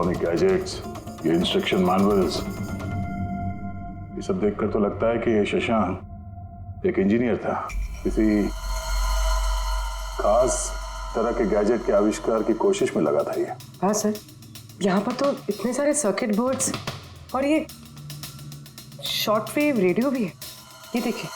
Electronic gadgets, ये instruction manuals, ये सब देखकर तो लगता है कि ये शशांक एक इंजीनियर था, किसी खास तरह के गैजेट के आविष्कार की कोशिश में लगा था ये। हाँ सर, यहाँ पर तो इतने सारे सर्किट बोर्ड्स और ये शॉर्ट वेव रेडियो भी है, ये देखिए।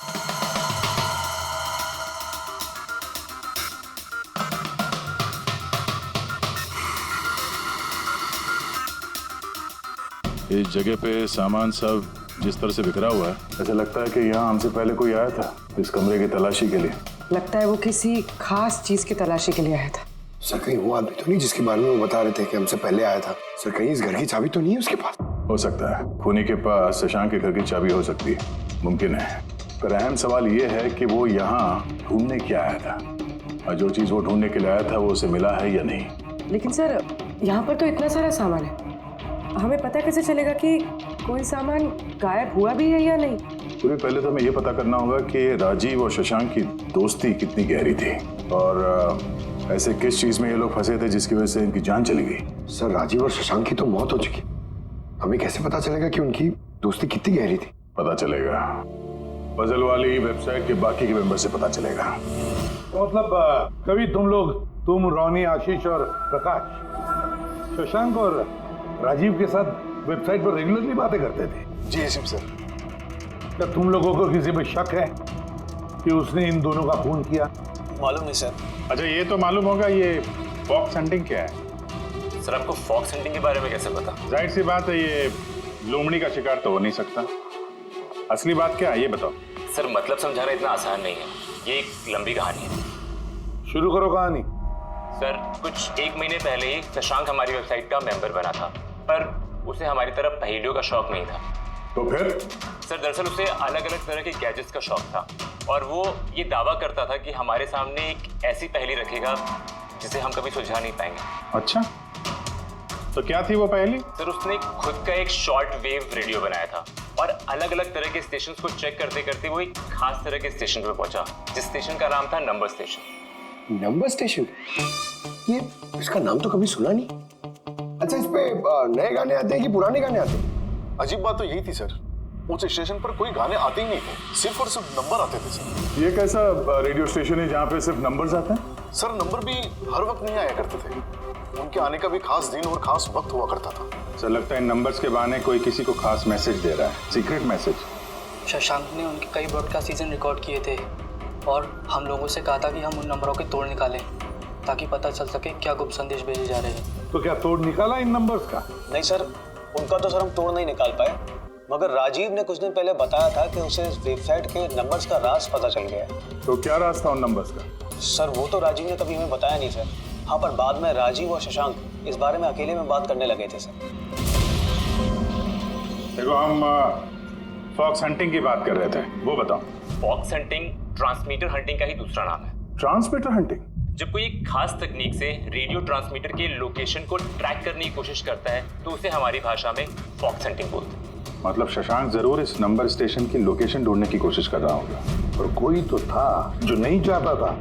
इस जगह पे सामान सब जिस तरह से बिखरा हुआ है, ऐसा लगता है कि यहाँ हमसे पहले कोई आया था इस कमरे की तलाशी के लिए। लगता है वो किसी खास चीज की तलाशी के लिए आया था। सर कहीं वो आदमी तो नहीं जिसके बारे में वो बता रहे थे कि हमसे पहले आया था? सर कहीं इस घर की चाबी तो नहीं है उसके पास? हो सकता है खूनी के पास शशांक के घर की चाबी हो सकती है, मुमकिन है। पर अहम सवाल ये है कि वो यहाँ ढूंढने क्या आया था, और जो चीज वो ढूंढने के लिए आया था वो उसे मिला है या नहीं। लेकिन सर यहाँ पर तो इतना सारा सामान है, हमें पता कैसे चलेगा कि कोई सामान गायब हुआ भी है या नहीं? पूरी पहले तो हमें ये पता करना होगा कि राजीव और शशांक की दोस्ती कितनी गहरी थी, और ऐसे किस चीज में ये लोग फंसे थे जिसकी वजह से इनकी जान चली गई। सर राजीव और शशांक की तो मौत हो चुकी, हमें कैसे पता चलेगा कि उनकी दोस्ती कितनी गहरी थी? पता चलेगा, पजल वाली वेबसाइट के बाकी के मेंबर से पता चलेगा। तो मतलब कभी तुम रोनी, आशीष और प्रकाश शशांक और राजीव के साथ वेबसाइट पर रेगुलरली बातें करते थे? जी एसपी सर। क्या तुम लोगों को किसी पे शक है कि उसने इन दोनों का खून किया? मालूम नहीं सर। अच्छा ये तो मालूम होगा, ये फॉक्स हंटिंग क्या है? सर आपको फॉक्स हंटिंग के बारे में कैसे पता? जाहिर सी बात है, ये लोमड़ी का शिकार तो हो नहीं सकता। असली बात क्या है ये बताओ। सर मतलब समझाना इतना आसान नहीं है, ये एक लंबी कहानी है। शुरू करो कहानी। सर कुछ 1 महीने पहले ही शशांक हमारी वेबसाइट का मेंबर बना था, पर उसे हमारी तरफ पहेलियों का शौक नहीं था। तो फिर? सर दरअसल उसे अलग अलग तरह के गैजेट्स का शौक था, और वो ये दावा करता था कि हमारे सामने एक ऐसी पहेली रखेगा जिसे हम कभी सुलझा नहीं पाएंगे। अच्छा, तो क्या थी वो पहेली? सर उसने खुद का एक शॉर्ट वेव रेडियो बनाया था, और अलग अलग तरह के स्टेशन को चेक करते करते वो एक खास तरह के स्टेशन पे पहुंचा, जिस स्टेशन का नाम था नंबर स्टेशन। Number station? ये इसका नाम तो कभी सुना नहीं। अच्छा, इस पे नए गाने आते हैं कि पुराने गाने आते हैं? अजीब बात तो यही थी सर, उस स्टेशन पर कोई गाने आते ही नहीं थे, सिर्फ और सिर्फ नंबर आते थे सर। ये कैसा रेडियो स्टेशन है जहाँ पे सिर्फ नंबर्स आते हैं? सर नंबर भी हर वक्त नहीं आया करते थे, उनके आने का भी खास दिन और खास वक्त हुआ करता था। सर लगता है इन नंबर्स के बहाने कोई किसी को खास मैसेज दे रहा है, सीक्रेट मैसेज। शशांक ने उनके कई ब्रॉडकास्ट सीजन रिकॉर्ड किए थे, और हम लोगों से कहा था कि हम उन नंबरों के तोड़ निकालें ताकि पता चल सके क्या गुप्त संदेश भेजे जा रहे हैं। तो क्या तोड़ निकाला इन नंबर्स का? नहीं सर, उनका तो सर हम तोड़ नहीं निकाल पाए, मगर राजीव ने कुछ दिन पहले बताया था कि उसे इस वेबसाइट के नंबर्स का राज पता चल गया है। तो क्या राज था उन नंबर्स का? सर वो तो राजीव ने कभी हमें बताया नहीं सर। हाँ, पर बाद में राजीव और शशांक इस बारे में अकेले में बात करने लगे थे सर। देखो हम फॉक्स हंटिंग की बात कर रहे थे, वो बताओ। फॉक्स हंटिंग ट्रांसमीटर हंटिंग का ही दूसरा नाम है। Transmitter hunting? जब कोई एक खास तकनीक से रेडियो ट्रांसमीटर के लोकेशन को ट्रैक करने की कोशिश करता है तो उसे हमारी भाषा में फॉक्स हंटिंग बोलते हैं। मतलब शशांक जरूर इस नंबर स्टेशन की लोकेशन ढूंढने की कोशिश कर रहा होगा। और कोई तो था जो नहीं चाहता था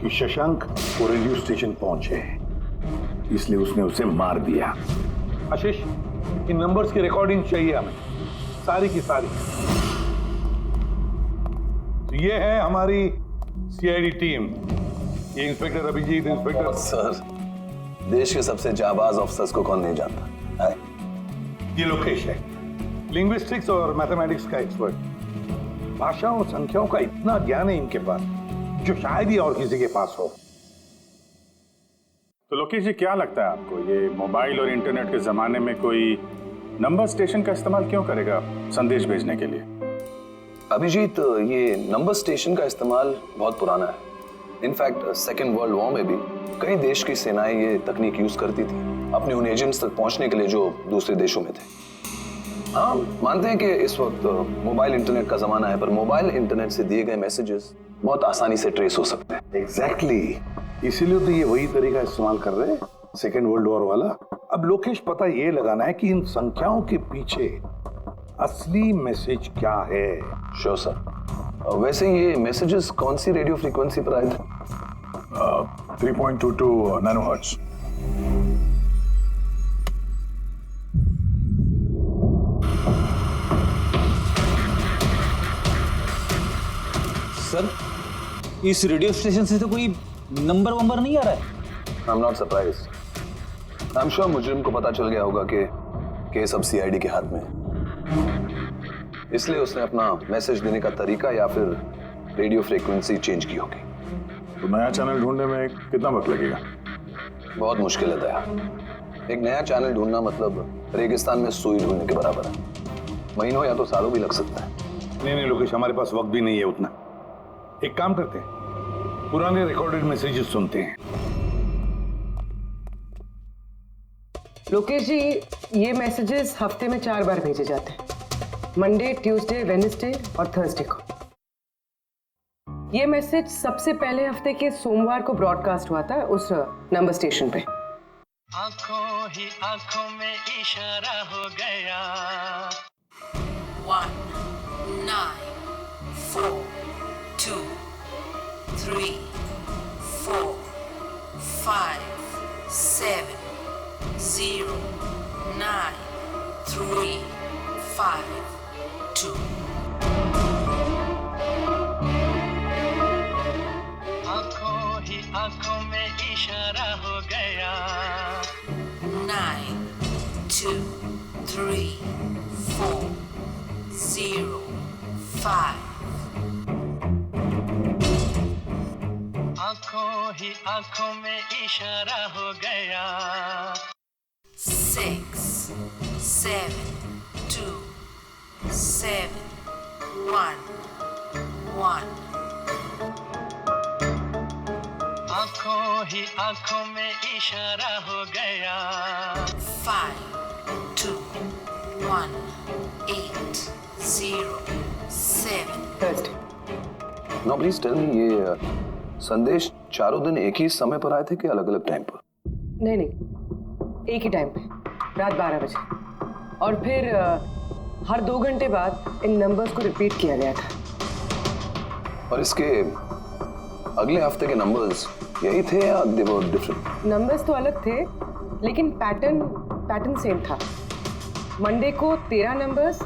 कि शशांक वो रेडियो स्टेशन पहुंचे, इसलिए उसने उसे मार दिया। आशीष, इन नंबर्स की रिकॉर्डिंग चाहिए हमें, सारी की सारी। तो ये है हमारी सीआईडी टीम, ये इंस्पेक्टर अभिजीत, इंस्पेक्टर। सर देश के सबसे जाबाज ऑफिसर्स को कौन नहीं जानता है? ये लोकेश है, लिंग्विस्टिक्स और मैथमेटिक्स का एक्सपर्ट। भाषाओं संख्याओं का इतना ज्ञान है इनके पास जो शायद ही और किसी के पास हो। तो लोकेश जी क्या लगता है आपको, ये मोबाइल और इंटरनेट के जमाने में कोई नंबर स्टेशन का इस्तेमाल क्यों करेगा संदेश भेजने के लिए? अभिजीत, ये नंबर स्टेशन का इस्तेमाल बहुत पुराना है। इनफैक्ट सेकेंड वर्ल्ड वॉर में भी कई देश की सेनाएं ये तकनीक यूज करती थी अपने उन एजेंट्स तक पहुंचने के लिए जो दूसरे देशों में थे। हाँ, मानते हैं कि इस वक्त मोबाइल इंटरनेट का जमाना है, पर मोबाइल इंटरनेट से दिए गए मैसेजेस बहुत आसानी से ट्रेस हो सकते हैं। एग्जैक्टली, इसीलिए तो ये वही तरीका इस्तेमाल कर रहे हैं, सेकेंड वर्ल्ड वॉर वाला। अब लोकेश पता ये लगाना है कि इन संख्याओं के पीछे असली मैसेज क्या है। Sure sir. वैसे ये मैसेजेस कौन सी रेडियो फ्रीक्वेंसी पर आए थे? 3.22 नैनोहर्ट्ज। सर, इस रेडियो स्टेशन से तो कोई नंबर वंबर नहीं आ रहा है। I am not surprised. I am sure मुजरिम को पता चल गया होगा कि केस अब सीआईडी के हाथ में है, इसलिए उसने अपना मैसेज देने का तरीका या फिर रेडियो फ्रीक्वेंसी चेंज की होगी। तो नया चैनल ढूंढने में कितना वक्त लगेगा? बहुत मुश्किल है दया। एक नया चैनल ढूंढना मतलब रेगिस्तान में सुई ढूंढने के बराबर है। महीनों या तो सालों भी लग सकता है। नहीं लोकेश, हमारे पास वक्त भी नहीं है उतना। एक काम करते हैं, पुराने रिकॉर्डेड मैसेजेस सुनते हैं। लोकेश जी, ये मैसेजेस हफ्ते में 4 बार भेजे जाते हैं, मंडे, ट्यूसडे, वेडनेसडे और थर्सडे को। ये मैसेज सबसे पहले हफ्ते के सोमवार को ब्रॉडकास्ट हुआ था उस नंबर स्टेशन पे। आंखों ही आंखों में इशारा हो गया। 1 9 4 2 3 4 5 7 0 9 3 5 2। आंखों ही आंखों में इशारा हो गया। 9 2 3 4 0 5। आंखों ही आंखों में इशारा हो गया। 6 7 2 7 1 1। आंखों ही आंखों में इशारा हो गया। 5 2 1 8 0 7। नो प्लीज टेल मी, ये संदेश चारों दिन एक ही समय पर आए थे कि अलग अलग टाइम पर? नहीं, एक ही टाइम पे, रात 12 बजे। और फिर हर 2 घंटे बाद इन नंबर्स को रिपीट किया गया था। और इसके अगले हफ्ते के नंबर्स यही थे या दे वर डिफरेंट? नंबर्स तो अलग थे, लेकिन पैटर्न सेम था। मंडे को 13 नंबर्स,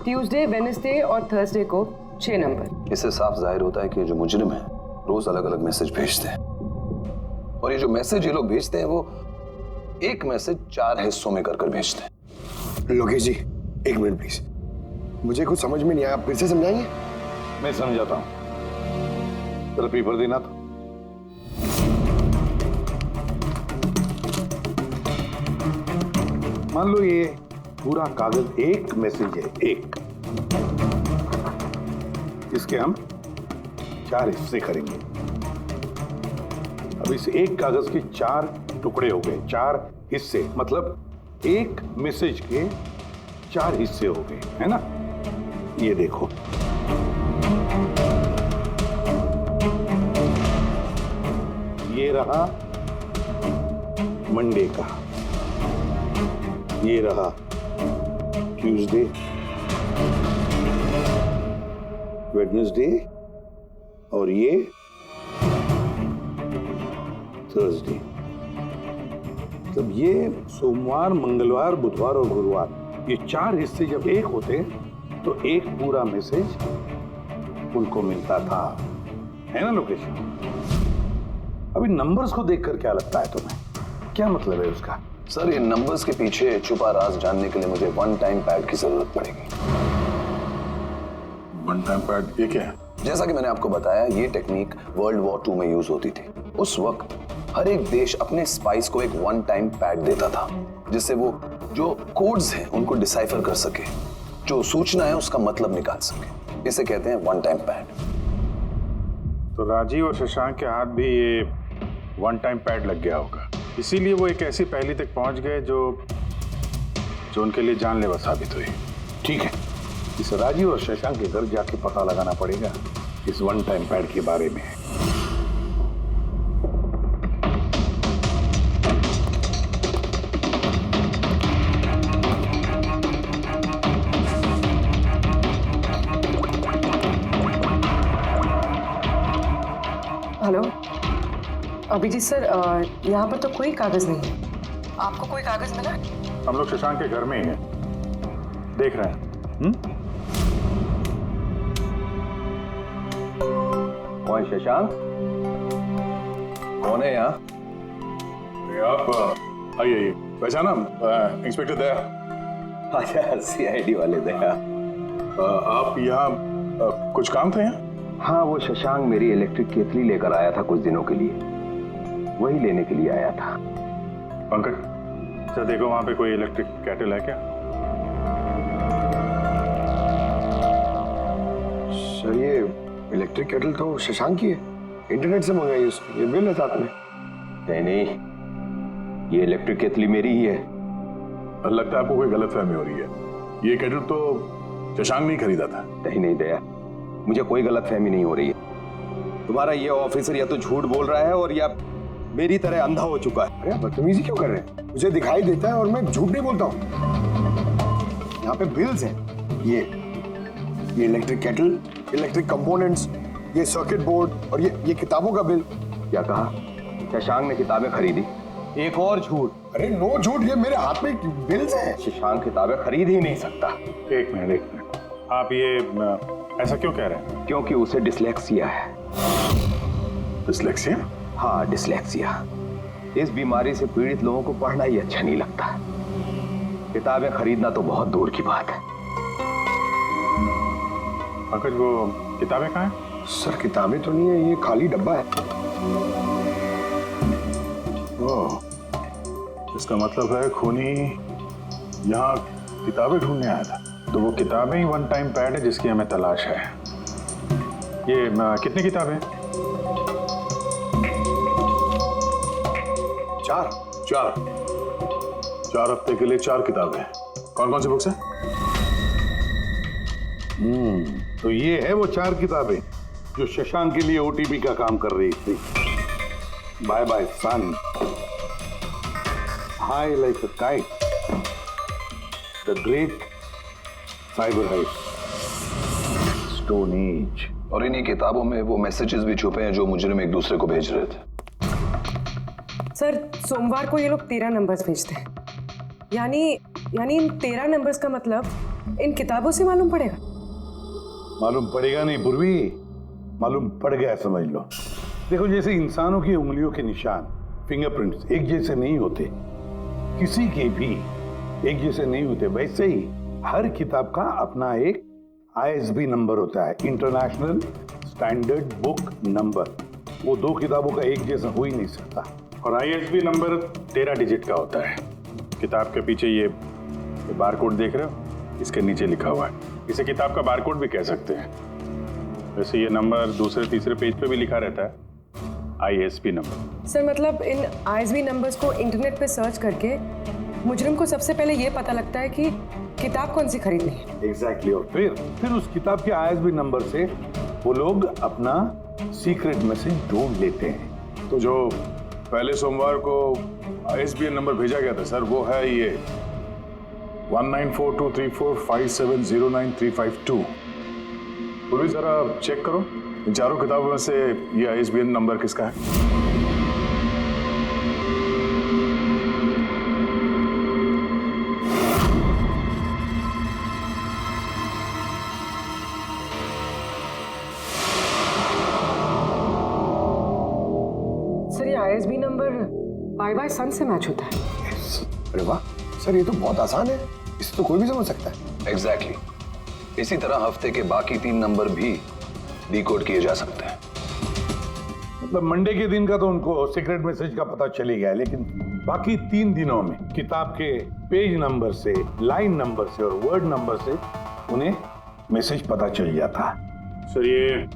ट्यूसडे, वेडनेसडे और थर्सडे को 6 नंबर। इससे साफ जाहिर होता है कि जो मुजरिम है रोज अलग अलग मैसेज भेजते हैं, और ये जो मैसेज ये लोग भेजते हैं वो एक मैसेज 4 हिस्सों में कर भेजते हैं। लोकेश जी, 1 मिनट प्लीज, मुझे कुछ समझ में नहीं आया, आप फिर से समझाएंगे? मैं समझाता हूं, जरा पेपर देना तो। मान लो ये पूरा कागज एक मैसेज है, एक, इसके हम 4 हिस्से करेंगे। अब इस एक कागज के 4 टुकड़े हो गए, 4 हिस्से, मतलब एक मैसेज के 4 हिस्से हो गए, है ना? ये देखो, ये रहा मंडे का, ये रहा ट्यूसडे, वेडनेसडे और ये थर्सडे। मतलब ये सोमवार, मंगलवार, बुधवार और गुरुवार, ये 4 हिस्से जब एक होते तो एक पूरा मैसेज उनको मिलता था, है ना लोकेश? अभी नंबर्स को देखकर क्या लगता है तुम्हें, क्या मतलब है उसका? सर, इन नंबर्स के पीछे छुपा राज जानने के लिए मुझे 1 टाइम पैड की जरूरत पड़ेगी। 1 टाइम पैड, ये क्या है? जैसा कि मैंने आपको बताया, ये टेक्निक वर्ल्ड वॉर 2 में यूज होती थी। उस वक्त हर एक देश अपने स्पाइस को एक 1 टाइम पैड देता था, जिससे वो जो कोड्स हैं उनको डिसाइफर कर सके, जो सूचना है उसका मतलब निकाल सके। इसे कहते हैं 1 टाइम पैड। तो राजीव और शशांक के हाथ भी ये 1 टाइम पैड लग गया होगा, इसीलिए वो एक ऐसी पहेली तक पहुंच गए जो उनके लिए जानलेवा साबित हुई। ठीक है, इस राजीव और शशांक के घर जाके पता लगाना पड़ेगा इस 1 टाइम पैड के बारे में। हेलो अभिजीत सर, यहाँ पर तो कोई कागज नहीं है। आपको कोई कागज मिला? हम लोग शशांक के घर में ही हैं, देख रहे हैं। कौन शशांक? कौन है यहाँ? आप आइए। पहचाना? इंस्पेक्टर दया। अच्छा, सीआईडी वाले दया। आप यहाँ कुछ काम था यहाँ? हाँ, वो शशांक मेरी इलेक्ट्रिक केतली लेकर आया था कुछ दिनों के लिए, वही लेने के लिए आया था। पंकज सर देखो वहां पे कोई इलेक्ट्रिक कैटल है क्या? सर ये इलेक्ट्रिक केटल तो शशांक की है, इंटरनेट से मंगाई उसने, ये बिल है साथ में। नहीं, ये इलेक्ट्रिक केतली मेरी ही है। लगता है आपको कोई गलतफहमी हो रही है। ये केटल तो शशांक ने खरीदा था। नहीं दया, मुझे कोई गलतफहमी नहीं हो रही है। तुम्हारा ये ऑफिसर या तो झूठ बोल रहा है और या मेरी तरह अंधा हो चुका है। अरे बदतमीजी क्यों कर रहे हैं? मुझे दिखाई देता है और मैं झूठ नहीं बोलता हूँ। यहाँ पे बिल्स हैं, ये इलेक्ट्रिक केटल, इलेक्ट्रिक कंपोनेंट्स, ये सर्किट बोर्ड और ये किताबों का बिल। क्या कहा? शशांक ने किताबें खरीदी? एक और झूठ। अरे नो झूठ, ये मेरे हाथ में बिल्स हैं। शशांक किताबें खरीद ही नहीं सकता। एक मिनट, आप ये ऐसा क्यों कह रहे हैं? क्योंकि उसे डिसलेक्सिया है। डिसलेक्सिया? हाँ, डिसलेक्सिया। इस बीमारी से पीड़ित लोगों को पढ़ना ही अच्छा नहीं लगता, किताबें खरीदना तो बहुत दूर की बात है। पंकज वो किताबें कहाँ हैं? सर किताबें तो नहीं है, ये खाली डब्बा है। ओह, इसका मतलब है खूनी यहाँ किताबें ढूंढने आया था। तो वो किताबें ही वन टाइम पैड है जिसकी हमें तलाश है। ये कितनी किताबें? चार हफ्ते के लिए 4 किताबें। कौन कौन सी बुक्स हैं? तो ये है वो 4 किताबें जो शशांक के लिए ओटीपी का काम कर रही थी। Bye bye son, high like a kite, the great cyber heist, stone age. और इन्हीं किताबों में वो मैसेजेस भी छुपे हैं जो मुजरिम एक दूसरे को भेज रहे थे। सर सोमवार को ये लोग 13 नंबर्स भेजते हैं, यानी इन 13 नंबर्स का मतलब इन किताबों से मालूम पड़ेगा। मालूम पड़ेगा नहीं पूर्वी, मालूम पड़ गया समझ लो। देखो जैसे इंसानों की उंगलियों के निशान, फिंगरप्रिंट्स एक जैसे नहीं होते, किसी के भी एक जैसे नहीं होते, वैसे ही हर किताब का अपना एक ISB नंबर होता है, इंटरनेशनल स्टैंडर्ड बुक नंबर। वो 2 किताबों का एक जैसा हो ही नहीं सकता। और ISB नंबर 13 डिजिट का होता है। किताब के पीछे ये बारकोड देख रहे हो, इसके नीचे लिखा हुआ है। इसे किताब का बारकोड भी कह सकते हैं। वैसे ये नंबर दूसरे तीसरे पेज पे भी लिखा रहता है, ISB नंबर। सर मतलब इन ISB नंबर्स को इंटरनेट पे सर्च करके मुजरिम को सबसे पहले ये पता लगता है कि किताब कौन सी खरीदनी है। एग्जैक्टली। और फिर उस किताब के ISB नंबर से वो लोग अपना सीक्रेट मैसेज ढूंढ लेते हैं। तो जो पहले सोमवार को ISBN नंबर भेजा गया था सर, वो है ये 19423457099352। पूर्वी जरा चेक करो इन 4 किताबों में से ये ISBN नंबर किसका है। सर ये ISB नंबर बाय सन से मैच होता है। अरे वाह सर, ये तो बहुत आसान है, इसे तो कोई भी समझ सकता है। एग्जैक्टली। इसी तरह हफ्ते के बाकी 3 नंबर भी डिकोड किए जा सकते हैं। मतलब मंडे के दिन का तो उनको सीक्रेट मैसेज का पता चल ही गया, लेकिन बाकी 3 दिनों में किताब के पेज नंबर से, लाइन नंबर से और वर्ड नंबर से उन्हें मैसेज पता चल जाता। सर ये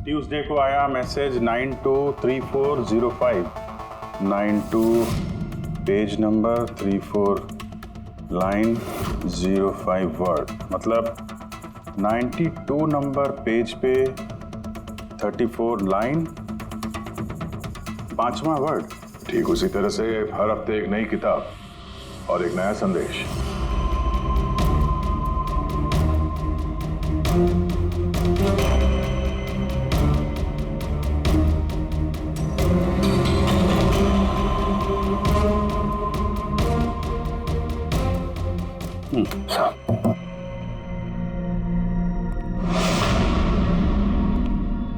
ट्यूसडे को आया message 923405, 92 page number 34 line 05 word, मतलब 92 नंबर पेज पे 34 लाइन 5वां वर्ड। ठीक उसी तरह से हर हफ्ते एक नई किताब और एक नया संदेश।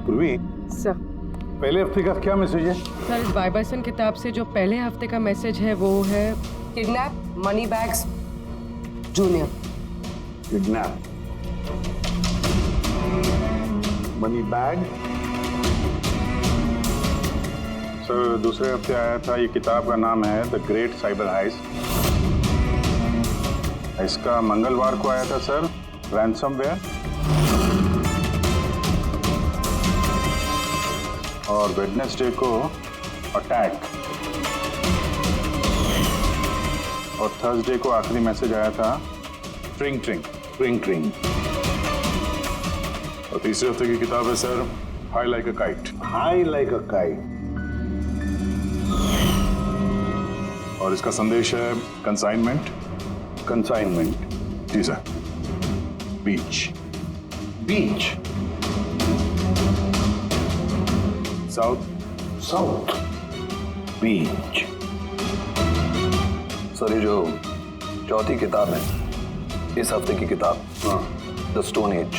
पूर्वी सर। पहले हफ्ते का क्या मैसेज है? सर, इस बाइबर्सन किताब से जो पहले हफ्ते का मैसेज है वो है kidnap money bags junior. Kidnap money bag. Sir दूसरे हफ्ते आया था, ये किताब का नाम है द ग्रेट साइबर हाइस्ट। इसका मंगलवार को आया था सर रैंसमवेयर, और वेडनेसडे को अटैक, और थर्सडे को आखिरी मैसेज आया था ट्रिंग ट्रिंग ट्रिंग ट्रिंग। और तीसरे हफ्ते की किताब है sir high like a kite. High like a kite. और इसका संदेश है कंसाइनमेंट। कंसाइनमेंट। जी सर। बीच। बीच। साउथ। South Beach. सर ये जो चौथी किताब है, इस हफ्ते की किताब, द स्टोन एज,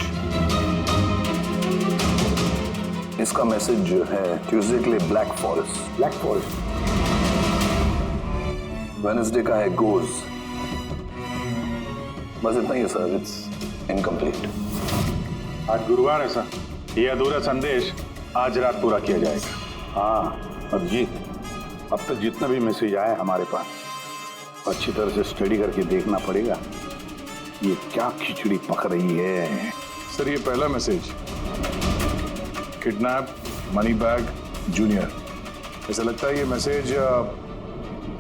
इसका मैसेज जो है ट्यूसडे के लिए black forest. Black forest. Wednesday का है गोज। बस इतना ही है सर, इट्स इनकम्प्लीट। आज गुरुवार है सर, ये अधूरा संदेश आज रात पूरा किया जाएगा। हाँ अभिजीत, अब तक जितना भी मैसेज आया हमारे पास अच्छी तरह से स्टडी करके देखना पड़ेगा ये क्या खिचड़ी पक रही है। सर ये पहला message, kidnap money bag junior, ऐसा लगता है ये मैसेज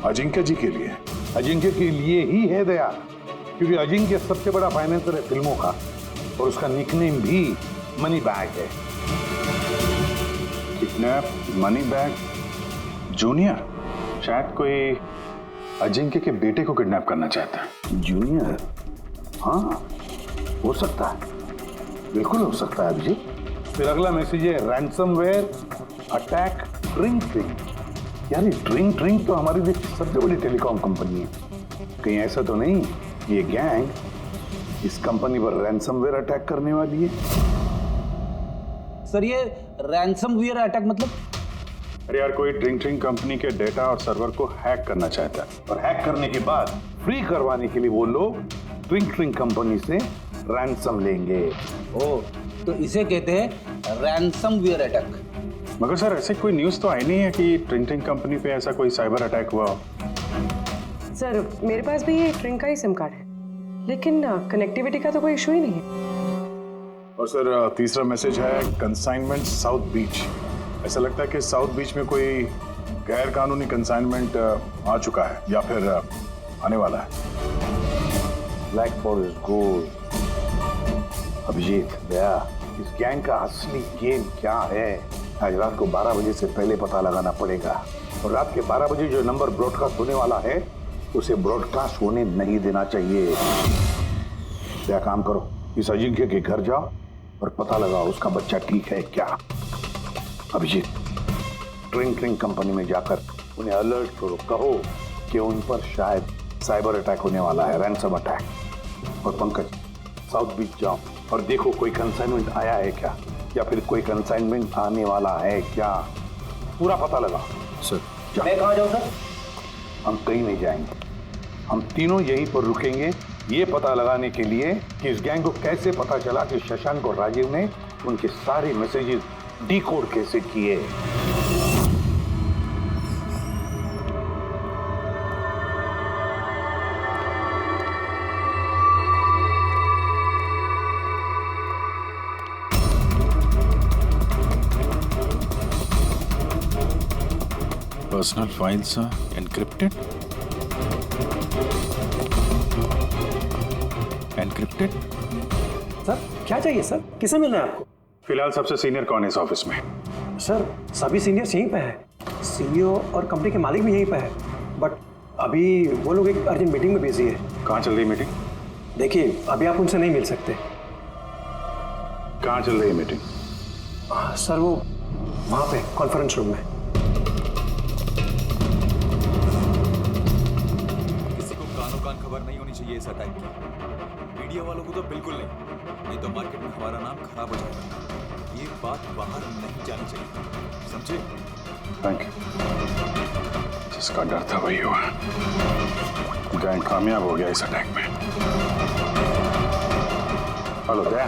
अजिंक्य जी के लिए। अजिंक्य के लिए ही है दया, क्योंकि अजिंक्य सबसे बड़ा फाइनेंसर है फिल्मों का, और उसका निकनेम भी मनी बैग है। किडनैप मनी बैग जूनियर, शायद कोई अजिंक्य के बेटे को किडनैप करना चाहता है। जूनियर? हाँ हो सकता है, बिल्कुल हो सकता है अभिजीत। फिर अगला मैसेज है रैंसमवेयर अटैक ट्रिंग ट्रिंग। यार ये ट्रिंग ट्रिंग तो हमारी देश की सबसे बड़ी टेलीकॉम कंपनी है, कहीं ऐसा तो नहीं ये गैंग इस कंपनी पर रैंसमवेयर अटैक करने वाली है? सर ये रैंसमवेयर अटैक मतलब? अरे यार कोई ड्रिंक कंपनी के डेटा और सर्वर को हैक करना चाहता है, और हैक करने के बाद फ्री करवाने के लिए वो लोग ट्रिंग कंपनी से रैंसम लेंगे। ओह, तो इसे कहते हैं रैंसमवेयर अटैक। मगर सर ऐसे कोई न्यूज़ तो आई नहीं है कि ट्रिंग कंपनी पे ऐसा कोई साइबर अटैक हुआ हो। सर मेरे पास भी ये ट्रिंग का ही सिम कार्ड है, लेकिन कनेक्टिविटी का तो कोई इशू ही नहीं है। और सर तीसरा मैसेज है कंसाइनमेंट साउथ बीच। ऐसा लगता है कि साउथ बीच में कोई गैर कानूनी कंसाइनमेंट आ चुका है या फिर आने वाला है। Black Forest Gold. Abhijeet Daya, इस गैंग का असली गेम क्या है आज रात को 12 बजे से पहले पता लगाना पड़ेगा, और रात के 12 बजे जो नंबर ब्रॉडकास्ट होने वाला है उसे ब्रॉडकास्ट होने नहीं देना चाहिए। क्या काम करो, इस अजिंक्य के घर जाओ और पता लगाओ उसका बच्चा ठीक है क्या। अभिजीत ट्रिंग कंपनी में जाकर उन्हें अलर्ट करो, कहो कि उन पर शायद साइबर अटैक होने वाला है, रैंसम अटैक। और पंकज साउथ बीच जाओ और देखो कोई कंसाइनमेंट आया है क्या, या फिर कोई कंसाइनमेंट आने वाला है क्या, पूरा पता लगाओ। सर मैं कहाँ जाऊँ सर? हम कहीं नहीं जाएंगे, हम तीनों यहीं पर रुकेंगे ये पता लगाने के लिए कि इस गैंग को कैसे पता चला कि शशांक और राजीव ने उनके सारे मैसेजेस डिकोड कैसे किए। Personal files encrypted. Encrypted. Sir क्या चाहिए सर, किसे मिलना है आपको? फिलहाल सबसे सीनियर कौन है इस ऑफिस में? सर सभी सीनियर्स यहीं पे हैं, सीईओ और कंपनी के मालिक भी यहीं पे है, बट अभी वो लोग एक अर्जेंट मीटिंग में बिजी है। कहाँ चल रही मीटिंग? देखिए अभी आप उनसे नहीं मिल सकते। कहाँ चल रही है मीटिंग? सर वो वहाँ पे कॉन्फ्रेंस रूम में। किसी को कानो कान खबर नहीं होनी चाहिए ऐसा टाइप की, मीडिया वालों को तो बिल्कुल नहीं तो मार्केट में हमारा नाम खराब हो जाएगा। ये बात बाहर नहीं जानी चाहिए, समझे? Thank you. जिसका डर था वही हुआ। गैंग कामयाब हो गया इस अटैक में। हेलो दया।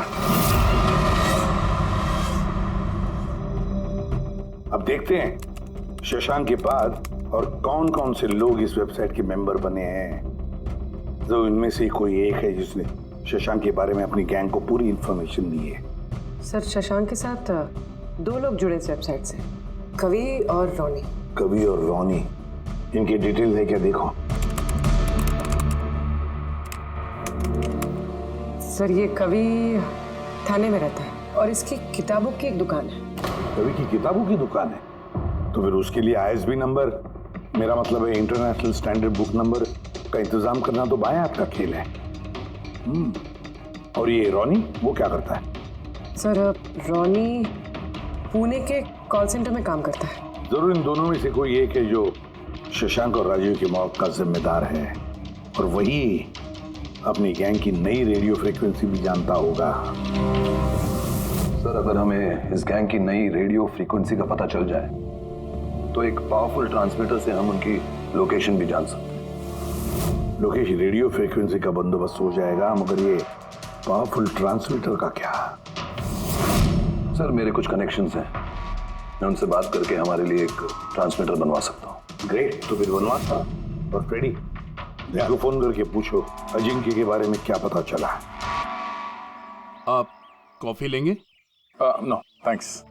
अब देखते हैं शशांक के बाद और कौन कौन से लोग इस वेबसाइट के मेंबर बने हैं। तो इनमें से कोई एक है जिसने शशांक के बारे में अपनी गैंग को पूरी इंफॉर्मेशन दी है। सर शशांक के साथ 2 लोग जुड़े इस वेबसाइट से, कवि और रोनी। कवि और रोनी, इनकी डिटेल है क्या? देखो सर ये कवि थाने में रहता है और इसकी किताबों की एक दुकान है। कवि की किताबों की दुकान है तो फिर उसके लिए ISB नंबर, मेरा मतलब है इंटरनेशनल स्टैंडर्ड बुक नंबर का इंतजाम करना तो बाएं हाथ का खेल है। और ये रोनी वो क्या करता है? सर रोनी पुणे के कॉल सेंटर में काम करता है। जरूर इन दोनों में से कोई एक है जो शशांक और राजीव की मौत का जिम्मेदार है, और वही अपनी गैंग की नई रेडियो फ्रीक्वेंसी भी जानता होगा। सर अगर हमें इस गैंग की नई रेडियो फ्रीक्वेंसी का पता चल जाए तो एक पावरफुल ट्रांसमीटर से हम उनकी लोकेशन भी जान सकते हैं। लोकेशन रेडियो फ्रीक्वेंसी का बंदोबस्त हो जाएगा, मगर ये पावरफुल ट्रांसमीटर का क्या? सर मेरे कुछ कनेक्शंस हैं, मैं उनसे बात करके हमारे लिए एक ट्रांसमीटर बनवा सकता हूँ। ग्रेट, तो फिर बनवाता। और फ्रेडी, देखो फोन करके पूछो अजिंक्य के बारे में क्या पता चला। आप कॉफी लेंगे? No thanks.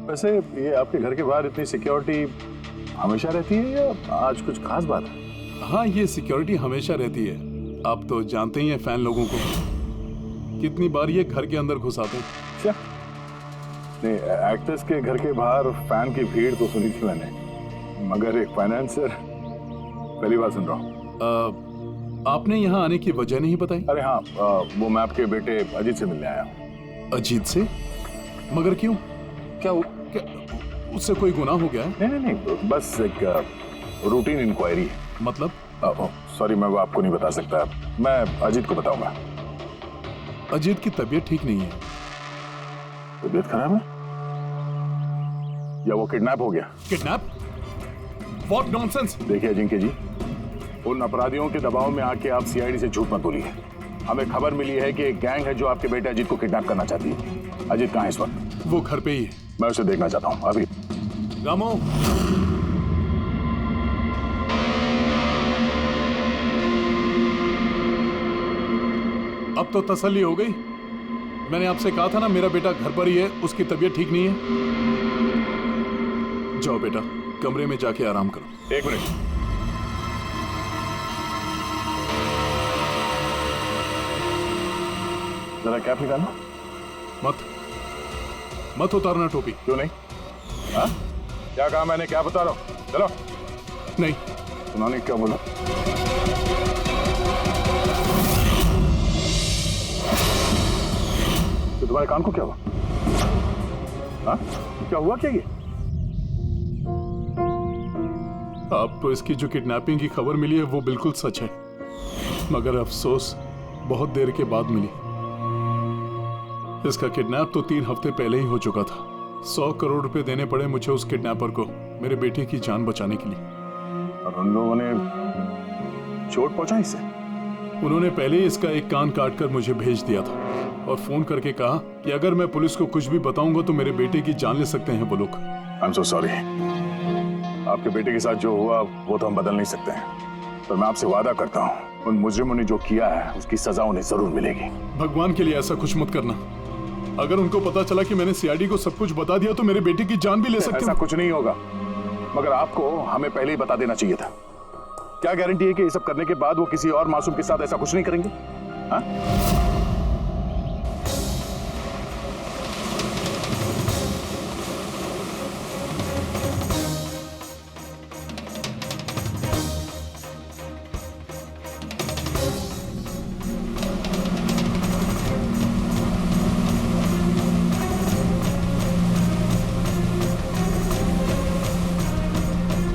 वैसे ये आपके घर के बाहर इतनी सिक्योरिटी हमेशा रहती है या आज कुछ खास बात है? हाँ ये सिक्योरिटी हमेशा रहती है। आप तो जानते ही हैं फैन लोगों को, कितनी बार ये घर के अंदर घुस आते हैं। क्या नहीं, एक्टर्स के घर के बाहर फैन की भीड़ तो सुनी थी मैंने, मगर एक फाइनेंसर पहली बार सुन रहा हूँ। आपने यहाँ आने की वजह नहीं बताई? अरे हाँ, वो मैं आपके बेटे अजीत से मिलने आया हूँ। अजीत से? मगर क्यों? क्या उससे कोई गुनाह हो गया है? नहीं, बस एक रूटीन इंक्वायरी है। मतलब? सॉरी, मैं वो आपको नहीं बता सकता, मैं अजीत को बताऊंगा। अजीत की तबीयत ठीक नहीं है। तबीयत खराब है या वो किडनैप हो गया? किडनैप? What nonsense! देखिए अजिंक्य जी, उन अपराधियों के दबाव में आके आप CID से झूठ मत बोलिए। हमें खबर मिली है कि एक गैंग है जो आपके बेटे अजीत को किडनैप करना चाहती है। अजीत कहाँ है इस वक्त? वो घर पे ही है। मैं उसे देखना चाहता हूँ अभी। रामो, अब तो तसल्ली हो गई। मैंने आपसे कहा था ना मेरा बेटा घर पर ही है, उसकी तबीयत ठीक नहीं है। जाओ बेटा, कमरे में जाके आराम करो। एक मिनट, जरा कैप निकालना। मत उतारना टोपी। क्यों नहीं? हाँ? क्या कहा मैंने? क्या बता रहा हूँ? चलो। नहीं। उन्होंने क्या बोला? तो तुम्हारे कान को क्या हुआ? हाँ? क्या हुआ क्या ये? आपको इसकी जो किडनैपिंग की खबर मिली है वो बिल्कुल सच है, मगर अफसोस बहुत देर के बाद मिली। इसका किडनैप तो 3 हफ्ते पहले ही हो चुका था। 100 करोड़ रुपए देने पड़े मुझे उस किडनैपर को मेरे बेटे की जान बचाने के लिए। और उन लोगों ने चोट पहुंचाई इसे? उन्होंने पहले ही इसका एक कान काट कर मुझे भेज दिया था और फोन करके कहा कि अगर मैं पुलिस को कुछ भी बताऊंगा तो मेरे बेटे की जान ले सकते हैं वो लोग। I am so sorry. आपके बेटे के साथ जो हुआ वो तो हम बदल नहीं सकते हैं, पर मैं आपसे वादा करता हूँ उन मुजरिमों ने जो किया है उसकी सजा उन्हें जरूर मिलेगी। भगवान के लिए ऐसा कुछ मत करना। अगर उनको पता चला कि मैंने CID को सब कुछ बता दिया तो मेरे बेटे की जान भी ले सकते हैं। ऐसा कुछ नहीं होगा, मगर आपको हमें पहले ही बता देना चाहिए था। क्या गारंटी है कि ये सब करने के बाद वो किसी और मासूम के साथ ऐसा कुछ नहीं करेंगे? हाँ?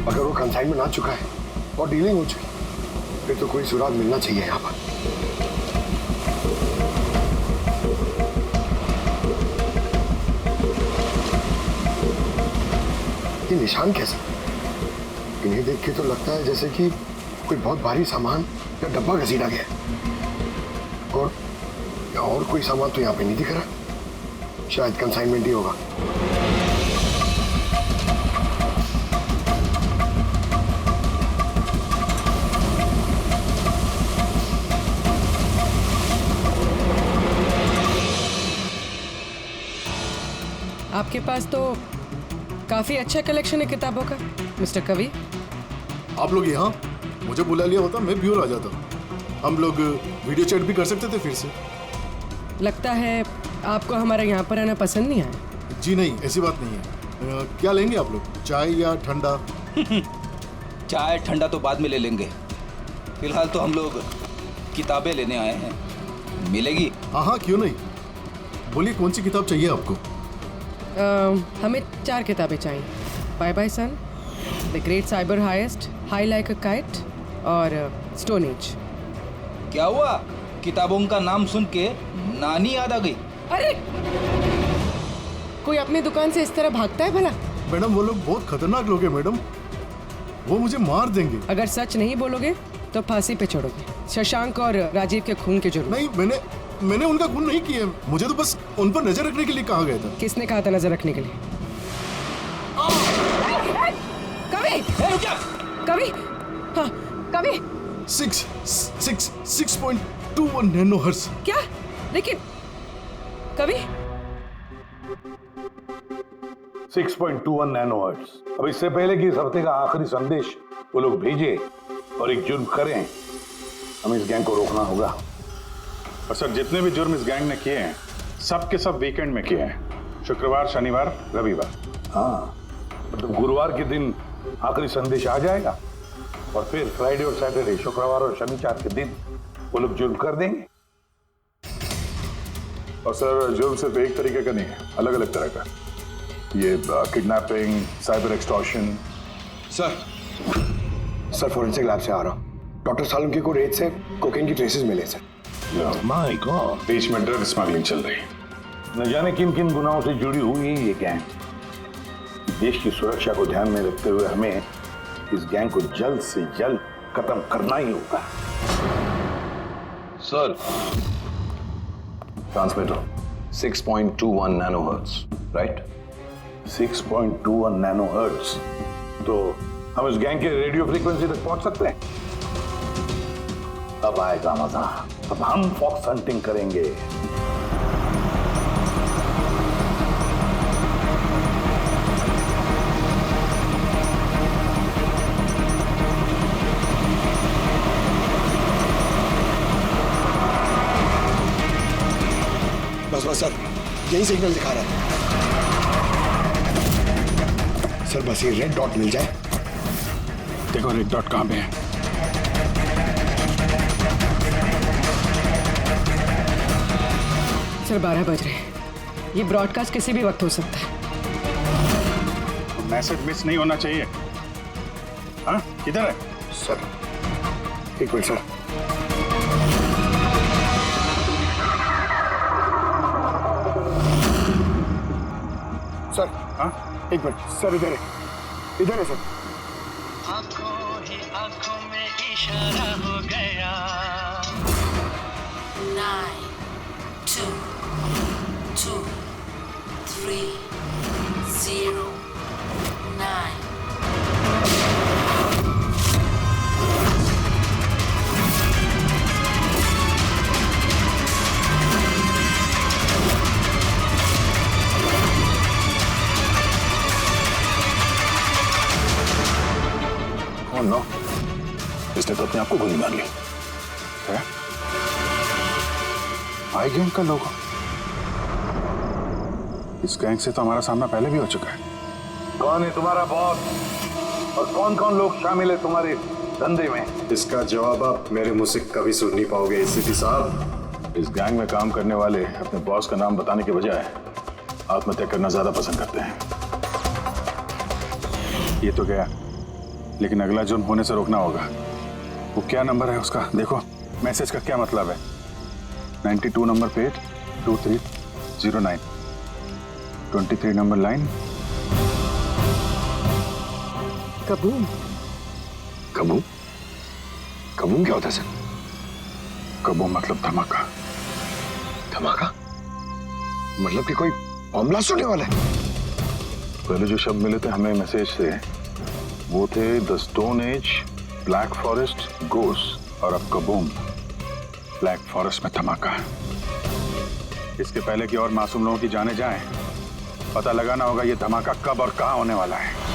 अगर वो कंसाइनमेंट आ चुका है और डीलिंग हो चुकी, फिर तो कोई सुराग मिलना चाहिए यहाँ पर। ये निशान कैसे? इन्हें देख के तो लगता है जैसे कि कोई बहुत भारी सामान या डब्बा घसीटा गया है। और कोई सामान तो यहाँ पे नहीं दिख रहा। शायद कंसाइनमेंट ही होगा। आपके पास तो काफी अच्छा कलेक्शन है किताबों का मिस्टर कवि। आप लोग यहाँ मुझे बुला लिया होता मैं भी और आ जाता। हम लोग वीडियो चैट भी कर सकते थे फिर से। लगता है आपको हमारा यहाँ पर आना पसंद नहीं आया। जी नहीं, ऐसी बात नहीं है। क्या लेंगे आप लोग, चाय या ठंडा? चाय ठंडा तो बाद में ले लेंगे, फिलहाल तो हम लोग किताबें लेने आए हैं। मिलेगी? हाँ हाँ, क्यों नहीं। बोलिए कौन सी किताब चाहिए आपको? हमें 4 किताबें चाहिए। Bye bye son, the great cyber heist, high like a kite और स्टोन एज। क्या हुआ? किताबों का नाम सुन के नानी याद आ गई? अरे कोई अपनी दुकान से इस तरह भागता है भला? मैडम वो लोग बहुत खतरनाक लोग हैं मैडम, वो मुझे मार देंगे। अगर सच नहीं बोलोगे तो फांसी पे चढ़ोगे, शशांक और राजीव के खून के जुर्म। नहीं, मैंने उनका खून नहीं किया, मुझे तो बस उन पर नजर रखने के लिए कहा गया था। किसने कहा था नजर रखने के लिए? कवि! कवि! हाँ, कवि! 6.21 नैनोहर्ट्ज। क्या? लेकिन कवि 6.21 नैनोहर्ट्ज। अब इससे पहले कि इस हफ्ते का आखिरी संदेश वो लोग भेजे और एक जुर्म करें, हमें इस गैंग को रोकना होगा। और सर, जितने भी जुर्म इस गैंग ने किए हैं सब के सब वीकेंड में किए हैं, शुक्रवार, शनिवार, रविवार। हाँ, मतलब गुरुवार के दिन आखिरी संदेश आ जाएगा और फिर फ्राइडे और सैटरडे, शुक्रवार और शनिवार के दिन वो लोग जुर्म कर देंगे। और सर, जुर्म सिर्फ एक तरीके का नहीं है, अलग अलग तरह का। ये kidnapping, cyber extortion. Sir forensic lab से आ रहा हूँ। डॉक्टर सालुंके को रेत से कोकेन की ट्रेसेस मिले सर। माय गॉड, बीच में ड्रग स्मगलिंग चल रही है। न जाने किन किन गुनाहों से जुड़ी हुई है ये गैंग। देश की सुरक्षा को ध्यान में रखते हुए हमें इस गैंग को जल्द से जल्द खत्म करना ही होगा। Sir, transmitter 6.21 nanohertz, right? 6.21 nanohertz. तो हम इस गैंग के रेडियो फ्रीक्वेंसी तक पहुंच सकते हैं। अब आएगा मजा, अब हम फॉक्स हंटिंग करेंगे। बस सर, यही सिग्नल दिखा रहा है सर। बस ये रेड डॉट मिल जाए। देखो रेड डॉट कहां पे है। सर 12 बज रहे हैं, ये ब्रॉडकास्ट किसी भी वक्त हो सकता है। मैसेज मिस नहीं होना चाहिए। हाँ, किधर है सर? एक मिनट सर। सर हाँ, एक मिनट सर, इधर है सर। आंखों ही आंखों में इशारा हो गया। 9 2 2 3 0 9 Oh no, इसने तो अपने आप को गोली मार ली। है? आई गैंग का लोगो। इस गैंग से तो हमारा सामना पहले भी हो चुका है। कौन है तुम्हारा बॉस और कौन कौन लोग शामिल है तुम्हारे धंधे में? इसका जवाब आप मेरे मुंह से कभी सुन नहीं पाओगे एसीपी साहब। इस गैंग में काम करने वाले अपने बॉस का नाम बताने के बजाय आत्महत्या करना ज्यादा पसंद करते हैं। ये तो गया, लेकिन अगला जुर्म होने से रोकना होगा। वो क्या नंबर है उसका देखो, मैसेज का क्या मतलब है? 92 नंबर पेट 2309, 23 number line kaboom. Kaboom? Kaboom क्या होता है सर? कबूम मतलब धमाका। धमाका? मतलब कि कोई बम ब्लास्ट होने वाला है? पहले जो शब्द मिले थे हमें मैसेज से वो थे the stone age, black forest, ghost, और अब कबूम, ब्लैक फॉरेस्ट में धमाका। इसके पहले कि और मासूम लोगों की जाने जाएं, पता लगाना होगा ये धमाका कब और कहां होने वाला है।